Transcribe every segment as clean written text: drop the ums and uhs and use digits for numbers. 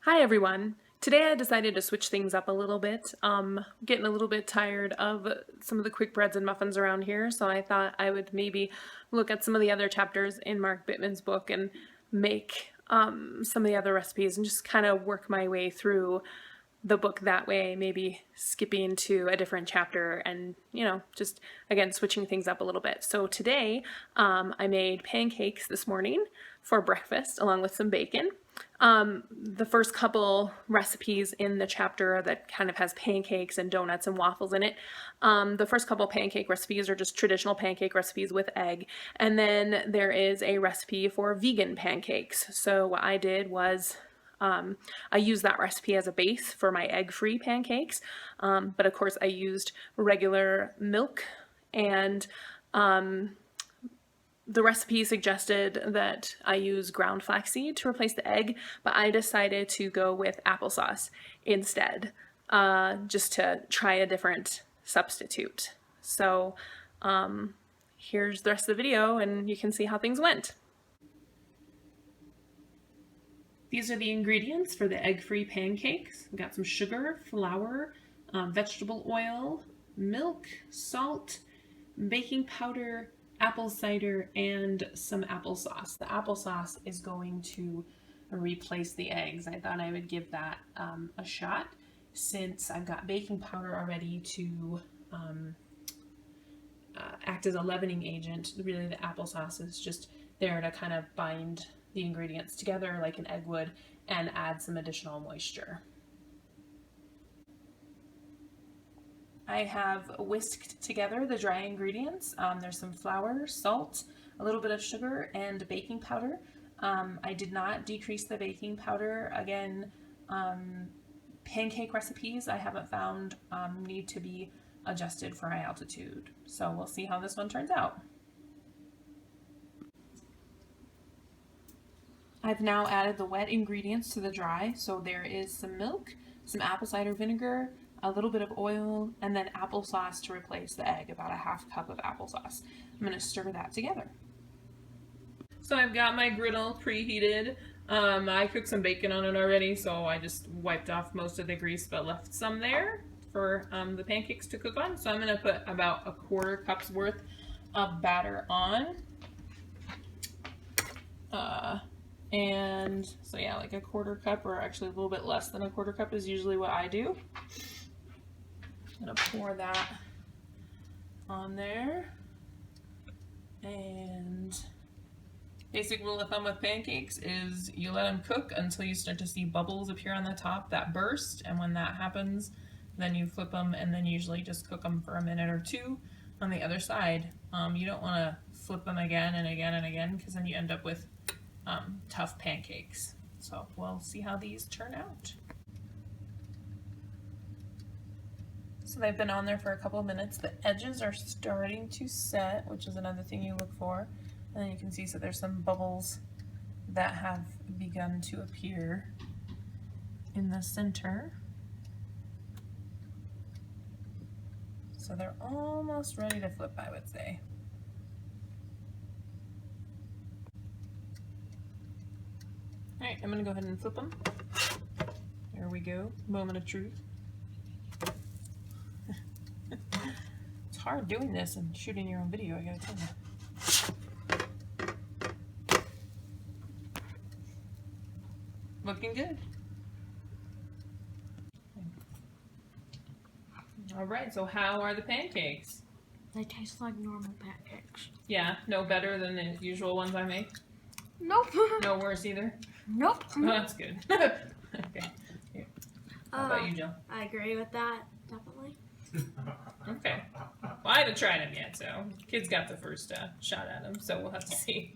Hi everyone. Today I decided to switch things up a little bit. Getting a little bit tired of some of the quick breads and muffins around here, so I thought I would maybe look at some of the other chapters in Mark Bittman's book and make some of the other recipes and just kind of work my way through the book that way, maybe skipping to a different chapter and, just again switching things up a little bit. So today I made pancakes this morning for breakfast along with some bacon. The first couple recipes in the chapter that kind of has pancakes and donuts and waffles in it, the first couple pancake recipes are just traditional pancake recipes with egg. And then there is a recipe for vegan pancakes. So what I did was I used that recipe as a base for my egg-free pancakes, but of course I used regular milk, and the recipe suggested that I use ground flaxseed to replace the egg, but I decided to go with applesauce instead, just to try a different substitute. So here's the rest of the video and you can see how things went. These are the ingredients for the egg-free pancakes. We've got some sugar, flour, vegetable oil, milk, salt, baking powder, apple cider, and some applesauce. The applesauce is going to replace the eggs. I thought I would give that a shot since I've got baking powder already to act as a leavening agent. Really, the applesauce is just there to kind of bind the ingredients together like an egg would and add some additional moisture. I have whisked together the dry ingredients. There's some flour, salt, a little bit of sugar, and baking powder. I did not decrease the baking powder. Again, pancake recipes I haven't found need to be adjusted for high altitude. So we'll see how this one turns out. I've now added the wet ingredients to the dry, so there is some milk, some apple cider vinegar, a little bit of oil, and then applesauce to replace the egg, about a half cup of applesauce. I'm going to stir that together. So I've got my griddle preheated. I cooked some bacon on it already, so I just wiped off most of the grease but left some there for the pancakes to cook on. So I'm going to put about a quarter cup's worth of batter on. And so yeah, like a quarter cup, or actually a little bit less than a quarter cup is usually what I do. I'm gonna pour that on there. And basic rule of thumb with pancakes is you let them cook until you start to see bubbles appear on the top that burst, and when that happens, then you flip them and then usually just cook them for a minute or two on the other side. You don't want to flip them again and again and again, because then you end up with tough pancakes. So we'll see how these turn out. So they've been on there for a couple of minutes. The edges are starting to set, which is another thing you look for. And then you can see, so there's some bubbles that have begun to appear in the center. So they're almost ready to flip, I would say. All right, I'm gonna go ahead and flip them. There we go, moment of truth. It's hard doing this and shooting your own video, I gotta tell you. Looking good. All right, so how are the pancakes? They taste like normal pancakes. Yeah, no better than the usual ones I make? Nope. No worse either? Nope. Oh, that's good. Okay. Here. How about you, Jill? I agree with that, definitely. Okay. Well, I haven't tried them yet, so kids got the first shot at them, so we'll have to see.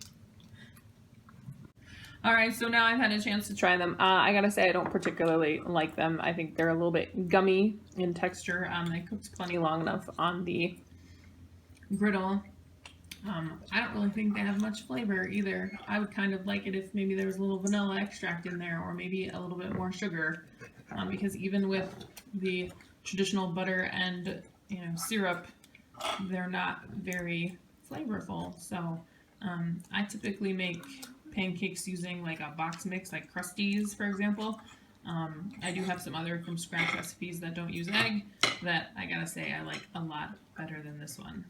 Alright, so now I've had a chance to try them. I gotta say I don't particularly like them. I think they're a little bit gummy in texture. They cooked plenty long enough on the griddle. I don't really think they have much flavor either. I would kind of like it if maybe there was a little vanilla extract in there, or maybe a little bit more sugar, because even with the traditional butter and syrup, they're not very flavorful. So I typically make pancakes using like a box mix, like Krusteaz, for example. I do have some other from scratch recipes that don't use egg that I gotta say I like a lot better than this one.